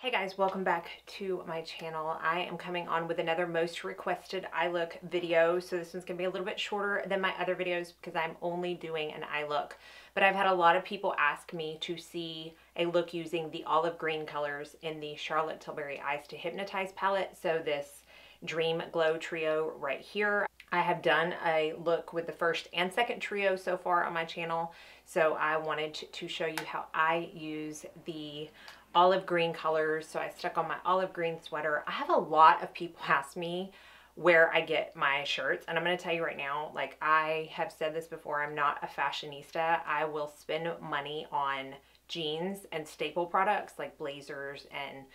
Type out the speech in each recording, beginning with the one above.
Hey guys, welcome back to my channel. I am coming on with another most requested eye look video. So this one's gonna be a little bit shorter than my other videos because I'm only doing an eye look. But I've had a lot of people ask me to see a look using the olive green colors in the Charlotte Tilbury Eyes to Hypnotize palette. So this Dream Glow trio right here. I have done a look with the first and second trio so far on my channel. So I wanted to show you how I use the olive green colors. So I stuck on my olive green sweater. I have a lot of people ask me where I get my shirts, and I'm going to tell you right now, like I have said this before, I'm not a fashionista. I will spend money on jeans and staple products like blazers and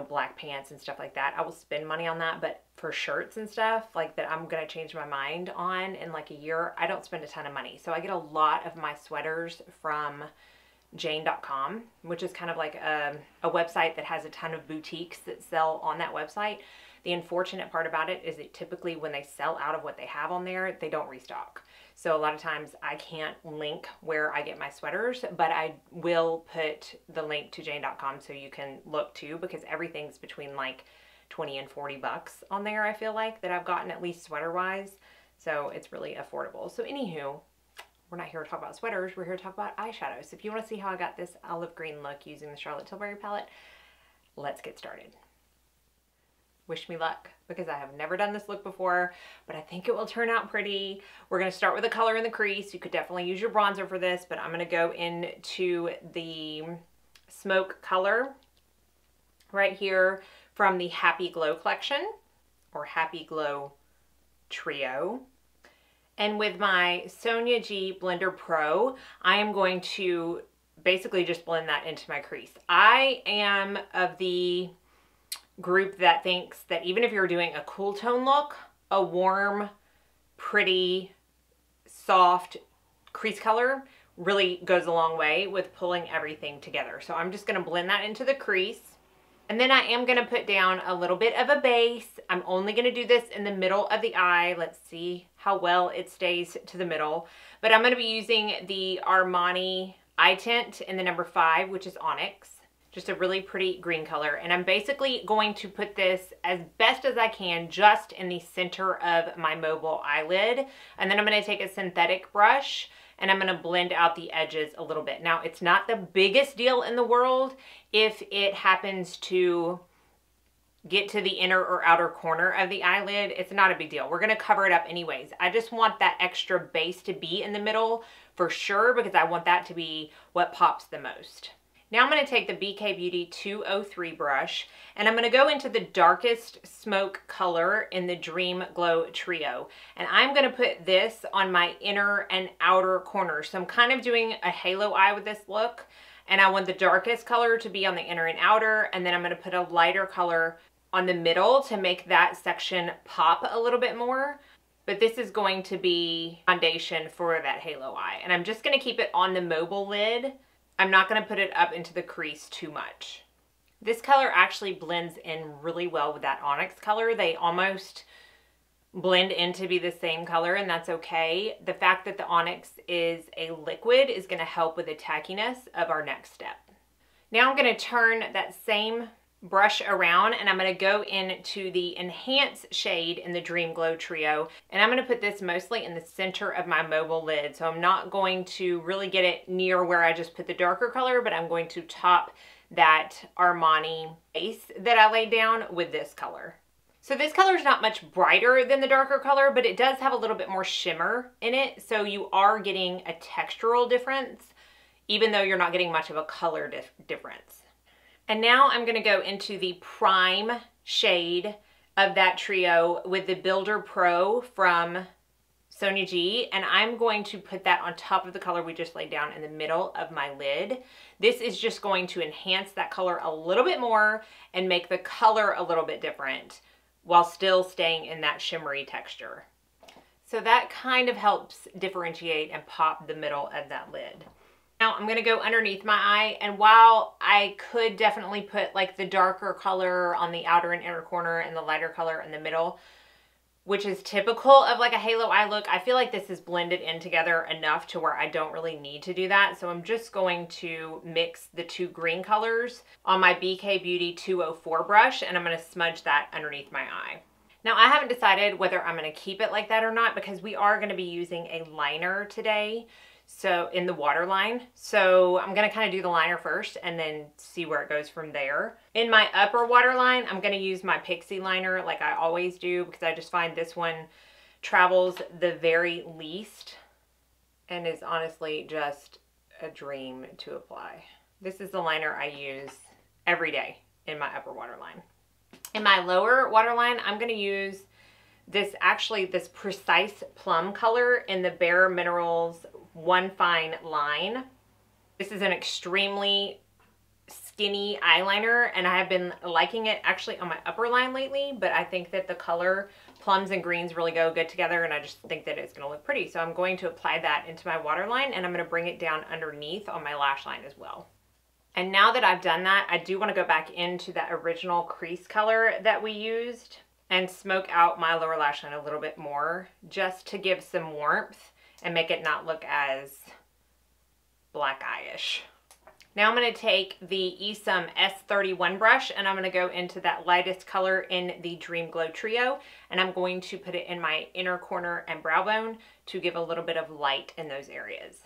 black pants and stuff like that. I will spend money on that, but for shirts and stuff like that I'm gonna change my mind on in like a year, I don't spend a ton of money. So I get a lot of my sweaters from Jane.com, which is kind of like a website that has a ton of boutiques that sell on that website. The unfortunate part about it is that typically when they sell out of what they have on there, they don't restock. So a lot of times I can't link where I get my sweaters, but I will put the link to Jane.com so you can look too, because everything's between like 20 and 40 bucks on there, I feel like, that I've gotten, at least sweater wise. So it's really affordable. So anywho, we're not here to talk about sweaters, we're here to talk about eyeshadows. So if you want to see how I got this olive green look using the Charlotte Tilbury palette, let's get started. Wish me luck, because I have never done this look before, but I think it will turn out pretty. We're going to start with the color in the crease. You could definitely use your bronzer for this, but I'm going to go into the smoke color right here from the Happy Glow collection, or Happy Glow trio. And with my Sonia G Blender Pro, I am going to basically just blend that into my crease. I am of the group that thinks that even if you're doing a cool tone look, a warm, pretty, soft crease color really goes a long way with pulling everything together. So I'm just going to blend that into the crease. And then I am going to put down a little bit of a base. I'm only going to do this in the middle of the eye. Let's see how well it stays to the middle. But I'm going to be using the Armani eye tint in the number 5, which is Onyx. Just a really pretty green color. And I'm basically going to put this as best as I can just in the center of my mobile eyelid. And then I'm going to take a synthetic brush and I'm going to blend out the edges a little bit. Now, it's not the biggest deal in the world if it happens to get to the inner or outer corner of the eyelid. It's not a big deal. We're going to cover it up anyways. I just want that extra base to be in the middle for sure, because I want that to be what pops the most. Now I'm going to take the BK Beauty 203 brush and I'm going to go into the darkest smoke color in the Dream Glow trio. And I'm going to put this on my inner and outer corners. So I'm kind of doing a halo eye with this look. And I want the darkest color to be on the inner and outer. And then I'm going to put a lighter color on the middle to make that section pop a little bit more. But this is going to be foundation for that halo eye. And I'm just going to keep it on the mobile lid. I'm not going to put it up into the crease too much. This color actually blends in really well with that Onyx color. They almost blend in to be the same color, and that's okay. The fact that the Onyx is a liquid is going to help with the tackiness of our next step. Now I'm going to turn that same brush around and I'm going to go into the Enhance shade in the Dream Glow trio, and I'm going to put this mostly in the center of my mobile lid. So I'm not going to really get it near where I just put the darker color, but I'm going to top that Armani base that I laid down with this color. So this color is not much brighter than the darker color, but it does have a little bit more shimmer in it. So you are getting a textural difference, even though you're not getting much of a color difference. And now I'm going to go into the prime shade of that trio with the Builder Pro from Sonia G. And I'm going to put that on top of the color we just laid down in the middle of my lid. This is just going to enhance that color a little bit more and make the color a little bit different while still staying in that shimmery texture. So that kind of helps differentiate and pop the middle of that lid. Now I'm going to go underneath my eye, and while I could definitely put like the darker color on the outer and inner corner and the lighter color in the middle, which is typical of like a halo eye look. I feel like this is blended in together enough to where I don't really need to do that. So I'm just going to mix the two green colors on my BK Beauty 204 brush, and I'm going to smudge that underneath my eye. Now, I haven't decided whether I'm going to keep it like that or not, because we are going to be using a liner today, so in the waterline. So I'm going to kind of do the liner first and then see where it goes from there. In my upper waterline, I'm going to use my Pixie liner like I always do, because I just find this one travels the very least and is honestly just a dream to apply. This is the liner I use every day in my upper waterline. In my lower waterline, I'm going to use this Precise Plum color in the Bare Minerals One Fine Line. This is an extremely skinny eyeliner, and I have been liking it actually on my upper line lately, but I think that the color plums and greens really go good together, and I just think that it's going to look pretty. So I'm going to apply that into my waterline, and I'm going to bring it down underneath on my lash line as well. And now that I've done that, I do want to go back into that original crease color that we used and smoke out my lower lash line a little bit more, just to give some warmth and make it not look as black eye-ish. Now I'm going to take the Esum S31 brush, and I'm going to go into that lightest color in the Dream Glow Trio, and I'm going to put it in my inner corner and brow bone to give a little bit of light in those areas.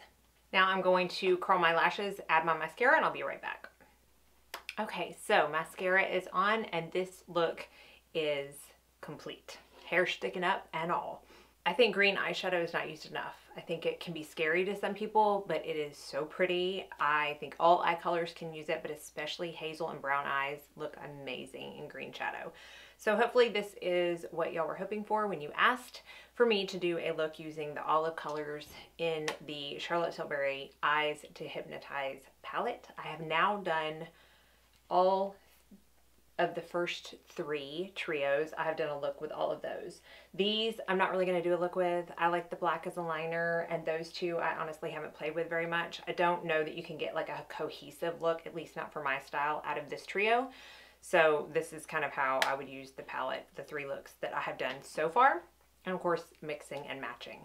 Now I'm going to curl my lashes, add my mascara, and I'll be right back. Okay, so mascara is on, and this look is complete. Hair sticking up and all. I think green eyeshadow is not used enough. I think it can be scary to some people, but it is so pretty. I think all eye colors can use it, but especially hazel and brown eyes look amazing in green shadow. So hopefully this is what y'all were hoping for when you asked for me to do a look using the olive colors in the Charlotte Tilbury Eyes to Hypnotize palette. I have now done all of the first 3 trios. I have done a look with all of those. These I'm not really going to do a look with. I like the black as a liner, and those two I honestly haven't played with very much. I don't know that you can get like a cohesive look, at least not for my style, out of this trio. So this is kind of how I would use the palette, the 3 looks that I have done so far, and of course mixing and matching.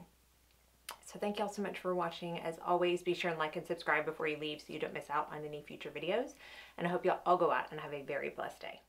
So thank y'all so much for watching. As always, be sure and like and subscribe before you leave so you don't miss out on any future videos. And I hope y'all all go out and have a very blessed day.